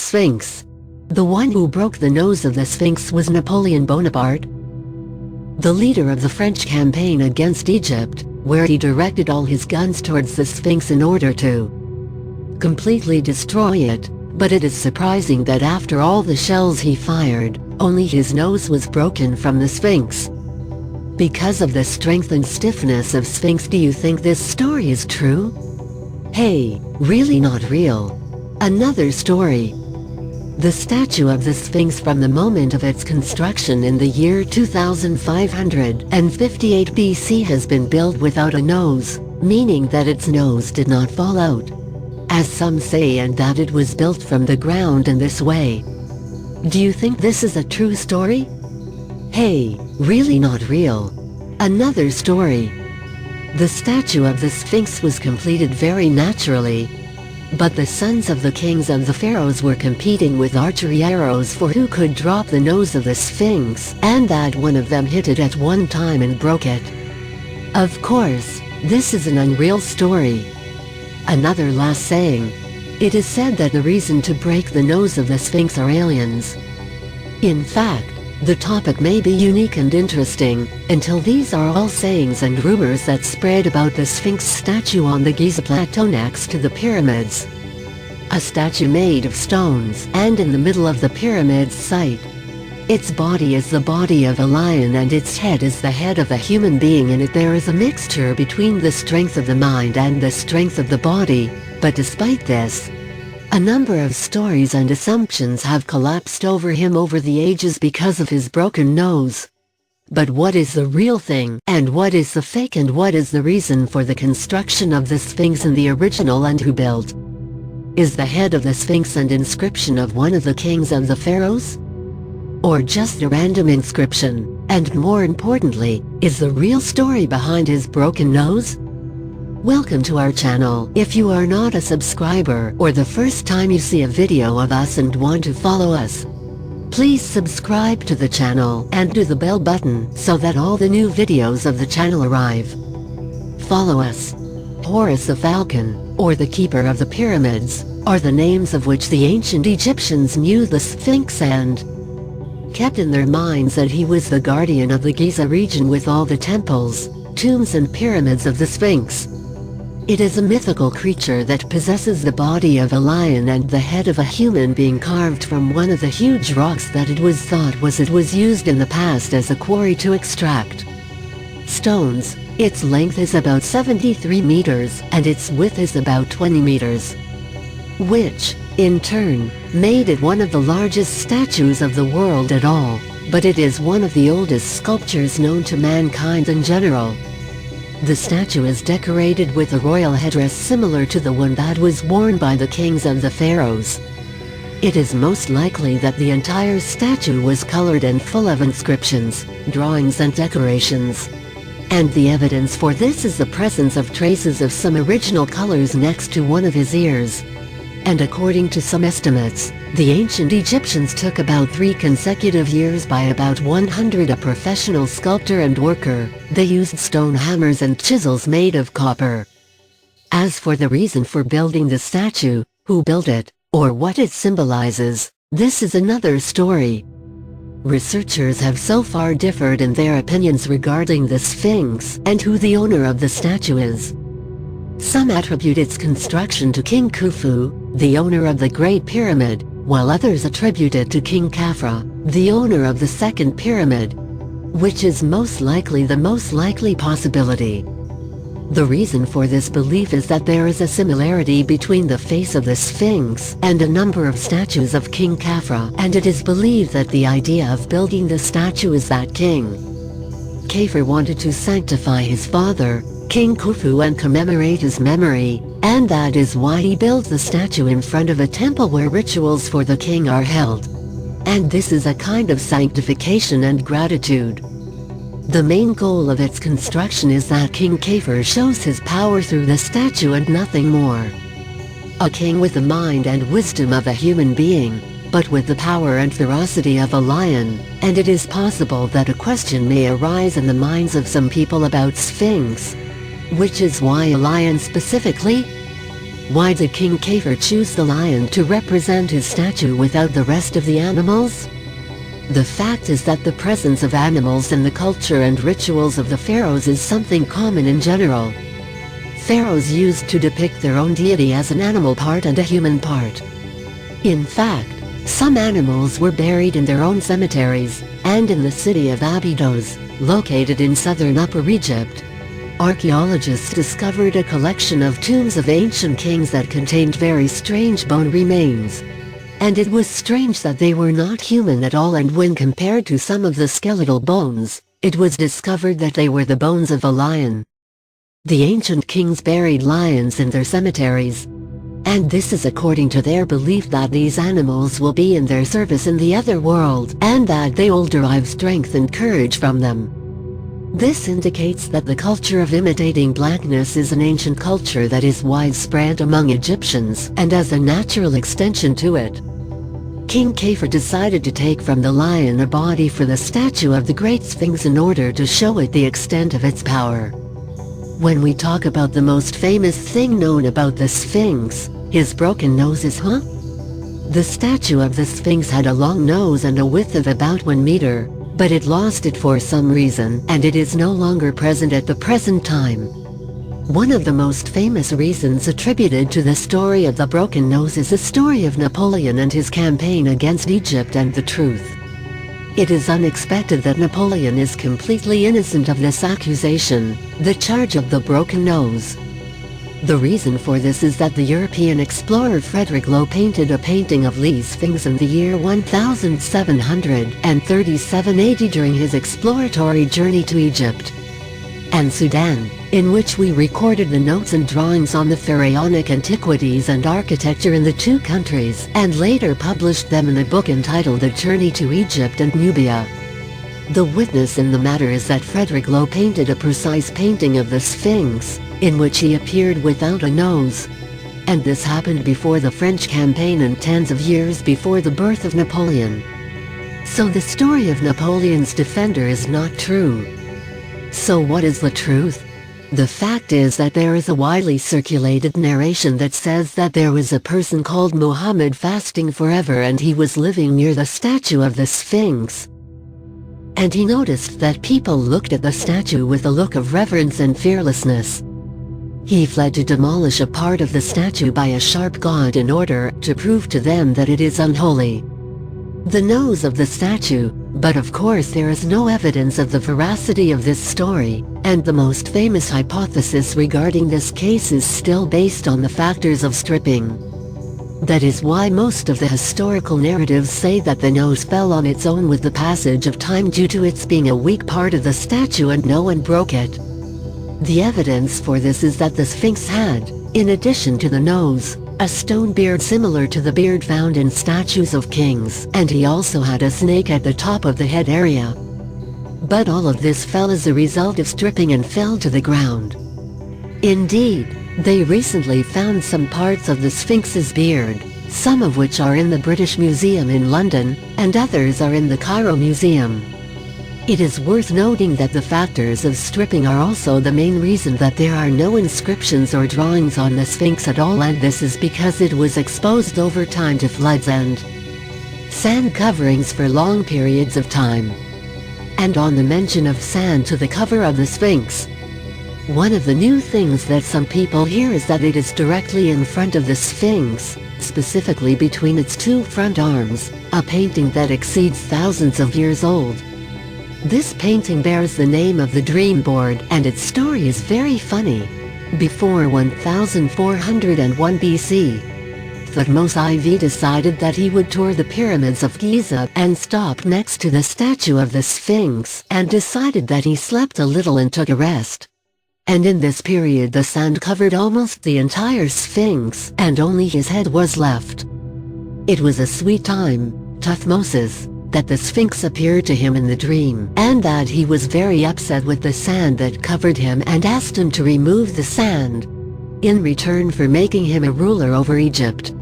Sphinx. The one who broke the nose of the Sphinx was Napoleon Bonaparte, the leader of the French campaign against Egypt, where he directed all his guns towards the Sphinx in order to completely destroy it. But it is surprising that after all the shells he fired, only his nose was broken from the Sphinx. Because of the strength and stiffness of Sphinx, do you think this story is true? Hey, really not real. Another story. The statue of the Sphinx from the moment of its construction in the year 2558 BC has been built without a nose, meaning that its nose did not fall out, as some say, and that it was built from the ground in this way. Do you think this is a true story? Hey, really not real. Another story. The statue of the Sphinx was completed very naturally, but the sons of the kings of the pharaohs were competing with archery arrows for who could drop the nose of the Sphinx, and that one of them hit it at one time and broke it. Of course, this is an unreal story. Another last saying. It is said that the reason to break the nose of the Sphinx are aliens. In fact, the topic may be unique and interesting, until these are all sayings and rumors that spread about the Sphinx statue on the Giza Plateau next to the pyramids. A statue made of stones, and in the middle of the pyramid's site. Its body is the body of a lion and its head is the head of a human being. In it there is a mixture between the strength of the mind and the strength of the body, but despite this, a number of stories and assumptions have collapsed over him over the ages because of his broken nose. But what is the real thing, and what is the fake, and what is the reason for the construction of the Sphinx in the original, and who built? Is the head of the Sphinx an inscription of one of the kings of the pharaohs? Or just a random inscription? And more importantly, is the real story behind his broken nose? Welcome to our channel. If you are not a subscriber or the first time you see a video of us and want to follow us, please subscribe to the channel and do the bell button so that all the new videos of the channel arrive. Follow us. Horus the Falcon, or the Keeper of the Pyramids, are the names of which the ancient Egyptians knew the Sphinx and kept in their minds that he was the guardian of the Giza region with all the temples, tombs and pyramids of the Sphinx. It is a mythical creature that possesses the body of a lion and the head of a human being carved from one of the huge rocks that it was thought was used in the past as a quarry to extract stones. Its length is about 73 meters and its width is about 20 meters, which, in turn, made it one of the largest statues of the world at all, but it is one of the oldest sculptures known to mankind in general. The statue is decorated with a royal headdress similar to the one that was worn by the kings of the pharaohs. It is most likely that the entire statue was colored and full of inscriptions, drawings and decorations. And the evidence for this is the presence of traces of some original colors next to one of his ears. And according to some estimates, the ancient Egyptians took about 3 consecutive years by about 100 a professional sculptor and worker. They used stone hammers and chisels made of copper. As for the reason for building the statue, who built it, or what it symbolizes, this is another story. Researchers have so far differed in their opinions regarding the Sphinx and who the owner of the statue is. Some attribute its construction to King Khufu, the owner of the Great Pyramid, while others attribute it to King Khafra, the owner of the Second Pyramid, which is most likely the most likely possibility. The reason for this belief is that there is a similarity between the face of the Sphinx and a number of statues of King Khafra, and it is believed that the idea of building the statue is that King Khafra wanted to sanctify his father, King Khufu, and commemorate his memory, and that is why he built the statue in front of a temple where rituals for the king are held. And this is a kind of sanctification and gratitude. The main goal of its construction is that King Khafra shows his power through the statue and nothing more. A king with the mind and wisdom of a human being, but with the power and ferocity of a lion, and it is possible that a question may arise in the minds of some people about Sphinx. Which is why a lion specifically? Why did King Kafur choose the lion to represent his statue without the rest of the animals? The fact is that the presence of animals in the culture and rituals of the pharaohs is something common in general. Pharaohs used to depict their own deity as an animal part and a human part. In fact, some animals were buried in their own cemeteries, and in the city of Abydos, located in southern Upper Egypt, archaeologists discovered a collection of tombs of ancient kings that contained very strange bone remains. And it was strange that they were not human at all, and when compared to some of the skeletal bones, it was discovered that they were the bones of a lion. The ancient kings buried lions in their cemeteries, and this is according to their belief that these animals will be in their service in the other world, and that they will derive strength and courage from them. This indicates that the culture of imitating blackness is an ancient culture that is widespread among Egyptians, and as a natural extension to it, King Kafur decided to take from the lion a body for the statue of the Great Sphinx in order to show it the extent of its power. When we talk about the most famous thing known about the Sphinx, his broken nose is The statue of the Sphinx had a long nose and a width of about 1 meter, but it lost it for some reason, and it is no longer present at the present time. One of the most famous reasons attributed to the story of the broken nose is the story of Napoleon and his campaign against Egypt and the truth. It is unexpected that Napoleon is completely innocent of this accusation, the charge of the broken nose. The reason for this is that the European explorer Frederick Lowe painted a painting of the Sphinx in the year 1737 AD during his exploratory journey to Egypt and Sudan, in which we recorded the notes and drawings on the pharaonic antiquities and architecture in the two countries, and later published them in a book entitled A Journey to Egypt and Nubia. The witness in the matter is that Frederick Lowe painted a precise painting of the Sphinx, in which he appeared without a nose. And this happened before the French campaign and tens of years before the birth of Napoleon. So the story of Napoleon's defender is not true. So what is the truth? The fact is that there is a widely circulated narration that says that there was a person called Muhammad fasting forever, and he was living near the statue of the Sphinx. And he noticed that people looked at the statue with a look of reverence and fearlessness. He fled to demolish a part of the statue by a sharp god in order to prove to them that it is unholy. The nose of the statue, but of course there is no evidence of the veracity of this story, and the most famous hypothesis regarding this case is still based on the factors of stripping. That is why most of the historical narratives say that the nose fell on its own with the passage of time due to its being a weak part of the statue and no one broke it. The evidence for this is that the Sphinx had, in addition to the nose, a stone beard similar to the beard found in statues of kings, and he also had a snake at the top of the head area. But all of this fell as a result of stripping and fell to the ground. Indeed, they recently found some parts of the Sphinx's beard, some of which are in the British Museum in London, and others are in the Cairo Museum. It is worth noting that the factors of stripping are also the main reason that there are no inscriptions or drawings on the Sphinx at all, and this is because it was exposed over time to floods and sand coverings for long periods of time. And on the mention of sand to the cover of the Sphinx, one of the new things that some people hear is that it is directly in front of the Sphinx, specifically between its two front arms, a painting that exceeds thousands of years old. This painting bears the name of the Dream Board, and its story is very funny. Before 1401 BC, Thutmose IV decided that he would tour the pyramids of Giza and stopped next to the statue of the Sphinx and decided that he slept a little and took a rest. And in this period the sand covered almost the entire Sphinx and only his head was left. It was a sweet time, Thutmose's, that the Sphinx appeared to him in the dream, and that he was very upset with the sand that covered him and asked him to remove the sand, in return for making him a ruler over Egypt.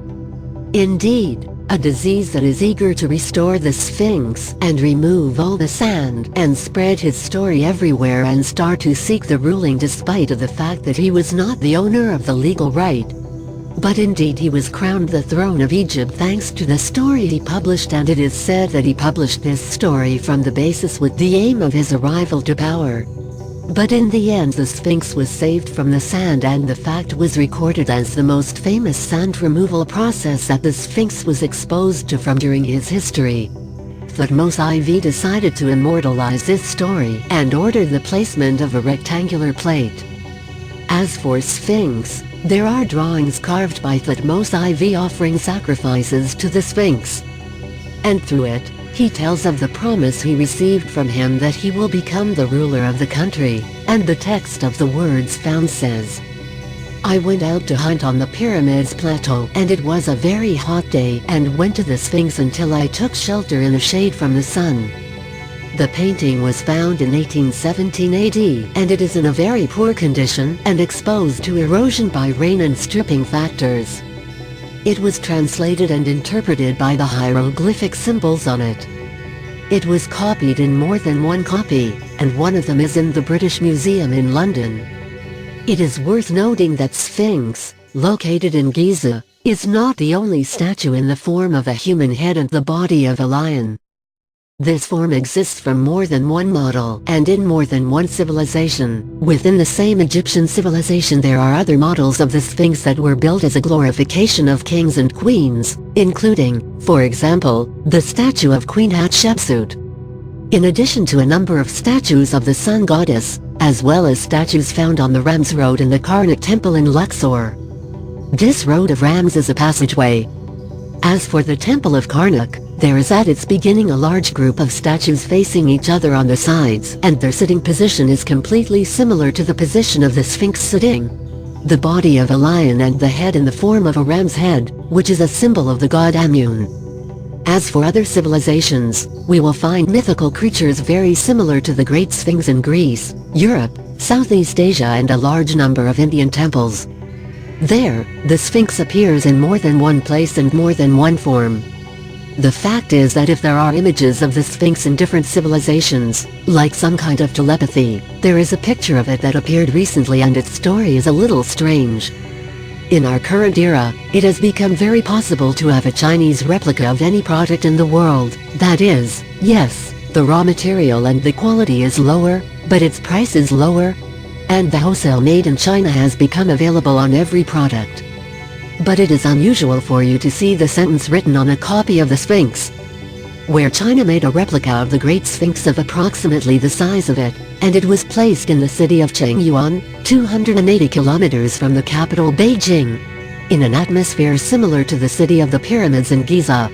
Indeed, a disease that is eager to restore the Sphinx and remove all the sand and spread his story everywhere and start to seek the ruling despite of the fact that he was not the owner of the legal right. But indeed he was crowned the throne of Egypt thanks to the story he published, and it is said that he published this story from the basis with the aim of his arrival to power. But in the end the Sphinx was saved from the sand, and the fact was recorded as the most famous sand removal process that the Sphinx was exposed to from during his history. Thutmose IV decided to immortalize this story and ordered the placement of a rectangular plate. As for Sphinx, there are drawings carved by Thutmose IV offering sacrifices to the Sphinx. And through it, he tells of the promise he received from him that he will become the ruler of the country, and the text of the words found says, "I went out to hunt on the Pyramids Plateau, and it was a very hot day, and went to the Sphinx until I took shelter in the shade from the sun." The painting was found in 1817 AD, and it is in a very poor condition and exposed to erosion by rain and stripping factors. It was translated and interpreted by the hieroglyphic symbols on it. It was copied in more than one copy, and one of them is in the British Museum in London. It is worth noting that Sphinx, located in Giza, is not the only statue in the form of a human head and the body of a lion. This form exists from more than one model and in more than one civilization. Within the same Egyptian civilization there are other models of the Sphinx that were built as a glorification of kings and queens, including, for example, the statue of Queen Hatshepsut. In addition to a number of statues of the sun goddess, as well as statues found on the Rams Road in the Karnak Temple in Luxor. This Road of Rams is a passageway. As for the Temple of Karnak, there is at its beginning a large group of statues facing each other on the sides, and their sitting position is completely similar to the position of the Sphinx sitting. The body of a lion and the head in the form of a ram's head, which is a symbol of the god Amun. As for other civilizations, we will find mythical creatures very similar to the Great Sphinx in Greece, Europe, Southeast Asia, and a large number of Indian temples. There, the Sphinx appears in more than one place and more than one form. The fact is that if there are images of the Sphinx in different civilizations, like some kind of telepathy, there is a picture of it that appeared recently and its story is a little strange. In our current era, it has become very possible to have a Chinese replica of any product in the world. That is, yes, the raw material and the quality is lower, but its price is lower, and the wholesale made in China has become available on every product. But it is unusual for you to see the sentence written on a copy of the Sphinx, where China made a replica of the Great Sphinx of approximately the size of it, and it was placed in the city of Chengyuan, 280 kilometers from the capital Beijing, in an atmosphere similar to the city of the pyramids in Giza.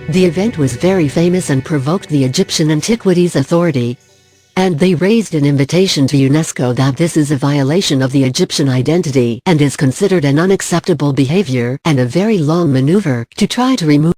The event was very famous and provoked the Egyptian Antiquities Authority, and they raised an invitation to UNESCO that this is a violation of the Egyptian identity and is considered an unacceptable behavior and a very long maneuver to try to remove